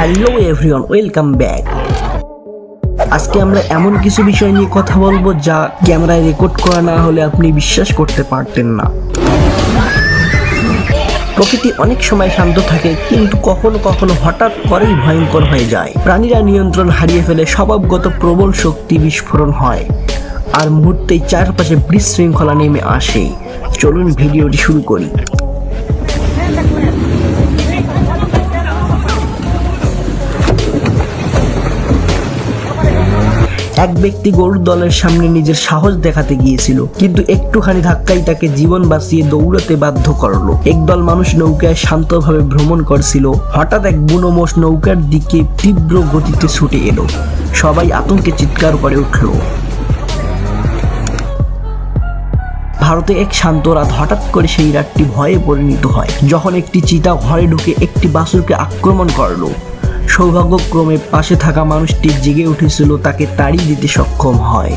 Hello everyone, welcome back. আজকে আমরা এমন কিছু বিষয় নিয়ে কথা বলবো যা ক্যামেরায় রেকর্ড করা না হলে আপনি বিশ্বাস করতে পারতেন না। প্রকৃতি অনেক সময় শান্ত থাকে, কিন্তু কখনো কখনো হঠাৎ করেই ভয়ঙ্কর হয়ে যায়। প্রাণীরা নিয়ন্ত্রণ হারিয়ে ফেলে, স্বভাবগত প্রবল শক্তি বিস্ফোরণ হয়, আর মুহূর্তেই চারপাশে বিশৃঙ্খলা নেমে আসে। চলুন ভিডিওটি শুরু করি। এক ব্যক্তি গরুর দলের সামনে নিজের সাহস দেখাতে গিয়েছিল, কিন্তু একটুখানি ধাক্কাই তাকে জীবন বাঁচিয়ে দৌড়াতে বাধ্য করলো। একদল মানুষ নৌকায় শান্তভাবে ভ্রমণ করছিল। হঠাৎ এক বুনো মোষ নৌকার দিকে তীব্র গতিতে ছুটে এলো। সবাই আতঙ্কে চিৎকার করে উঠল। ভারতে এক শান্ত রাত, হঠাৎ করে সেই রাতটি ভয়ে পরিণত হয় যখন একটি চিতা ঘরে ঢুকে একটি বাছুরকে আক্রমণ করলো। সৌভাগ্যক্রমে পাশে থাকা মানুষটি জেগে উঠেছিল, তাকে তাড়িয়ে দিতে সক্ষম হয়।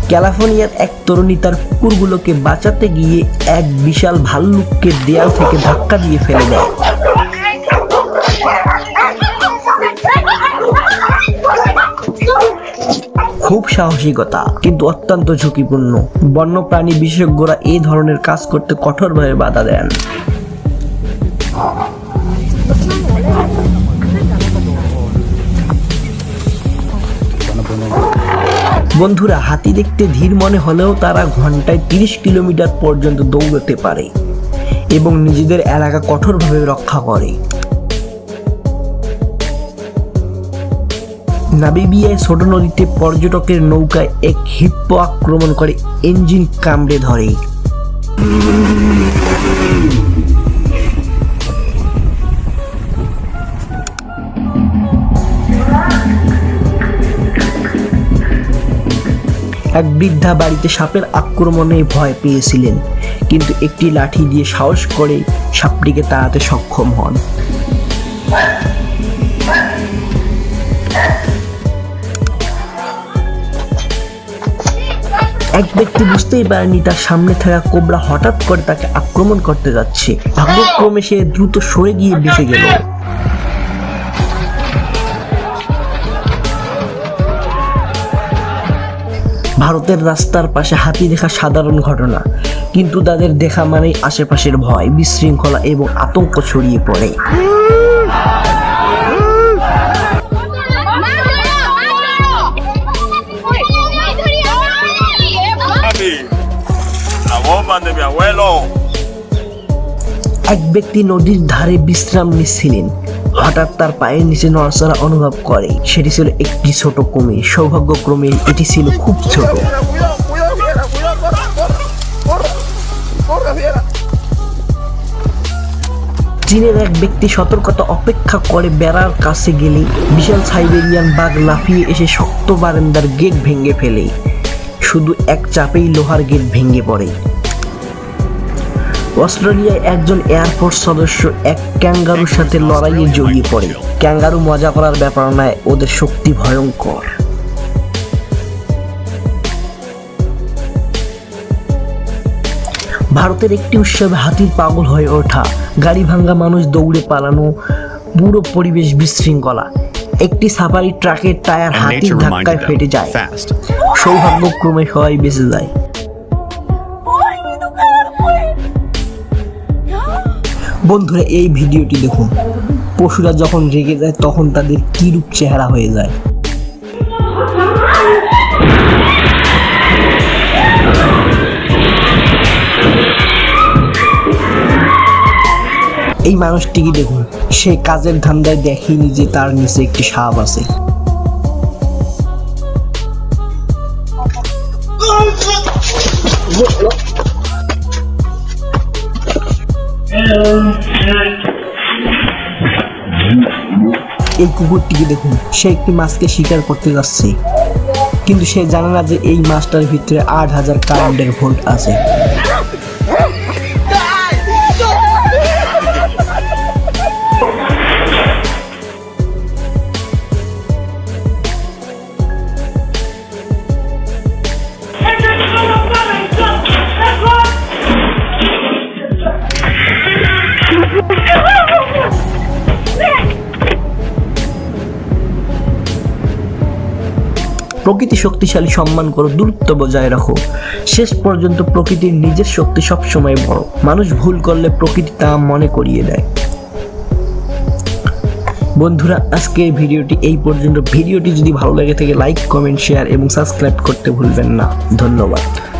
ক্যালিফোর্নিয়ার এক তরুণী তার কুকুরগুলোকে বাঁচাতে গিয়ে এক বিশাল ভাল্লুককে দেয়াল থেকে ধাক্কা দিয়ে ফেলে দেয়। খুব সাহসিকতা, কিন্তু অত্যন্ত ঝুঁকিপূর্ণ। বন্যপ্রাণী বিশেষজ্ঞরা এই ধরনের কাজ করতে কঠোরভাবে বাধা দেন। বন্ধুরা, হাতি দেখতে ধীর মনে হলেও তারা ঘন্টায় 30 কিলোমিটার পর্যন্ত দৌড়তে পারে এবং নিজেদের এলাকা কঠোরভাবে রক্ষা করে। নামিবিয়ায় ছোট নদীতে পর্যটকের নৌকায় এক হিপ্পো আক্রমণ করে ইঞ্জিন কামড়ে ধরে। এক বৃদ্ধা বাড়িতে সাপের আক্রমণে ভয় পেয়েছিলেন, কিন্তু একটি লাঠি দিয়ে সাহস করে সাপটিকে তাড়াতে সক্ষম হন। এক ব্যক্তি বুঝতেই পারেনি তার সামনে থাকা কোবরা হঠাৎ করে তাকে আক্রমণ করতে যাচ্ছে। ভাগ্যক্রমে সে দ্রুত সরে গিয়ে বেঁচে গেল। ভারতের রাস্তার পাশে হাতি দেখা সাধারণ ঘটনা, কিন্তু তাদের দেখা মানেই আশেপাশের ভয়, বিশৃঙ্খলা এবং আতঙ্ক ছড়িয়ে পড়ে। এক ব্যক্তি নদীর ধারে বিশ্রাম নিচ্ছিলেন। হঠাৎ তার পায়ের নিচে নড়াচড়া অনুভব করে। সেটি ছিল একটি ছোট কুমির। সৌভাগ্যক্রমে এটি ছিল খুব ছোট। চীনের এক ব্যক্তি সতর্কতা অপেক্ষা করে বেড়ার কাছে গেলে বিশাল সাইবেরিয়ান বাঘ লাফিয়ে এসে শক্ত বারান্দার গেট ভেঙে ফেলে। শুধু এক চাপেই লোহার গেট ভেঙে পড়ে। অস্ট্রেলিয়ায় একজন এয়ারফোর্স সদস্য এক ক্যাঙ্গারুর সাথে লড়াইয়ে জড়িয়ে পড়ে। ক্যাঙ্গারু মজা করার ব্যাপার নয়, ওদের শক্তি ভয়ঙ্কর। ভারতের একটি উৎসবে হাতির পাগল হয়ে ওঠা, গাড়ি ভাঙ্গা, মানুষ দৌড়ে পালানো, পুরো পরিবেশ বিশৃঙ্খলা। একটি সাফারি ট্রাকের টায়ার হাতির ধাক্কায় ফেটে যায়। সৌভাগ্যক্রমে সবাই বেঁচে যায়। বন্ধুরা, এই ভিডিওটি দেখুন। পশুরা যখন রেগে যায় তখন তাদের কি রূপ চেহারা হয়ে যায়। এই মানুষটিকে দেখুন, সে কাজের ধান্দায় দেখেনি যে তার নিচে একটি সাপ আছে। এই কুকুরটিকে দেখুন, সে একটি মাছকে শিকার করতে যাচ্ছে, কিন্তু সে জানে না যে এই মাছটার ভিতরে 8000 কারেন্টের ভোল্ট আছে। প্রকৃতি শক্তিশালী সম্মান করো, দূরত্ব বজায় রাখো। শেষ পর্যন্ত প্রকৃতির নিজের শক্তি সবসময় বড়। মানুষ ভুল করলে প্রকৃতি তা মনে করিয়ে দেয়। বন্ধুরা, আজকে এই ভিডিওটি এই পর্যন্ত। ভিডিওটি যদি ভালো লেগে থাকে লাইক, কমেন্ট, শেয়ার এবং সাবস্ক্রাইব করতে ভুলবেন না। ধন্যবাদ।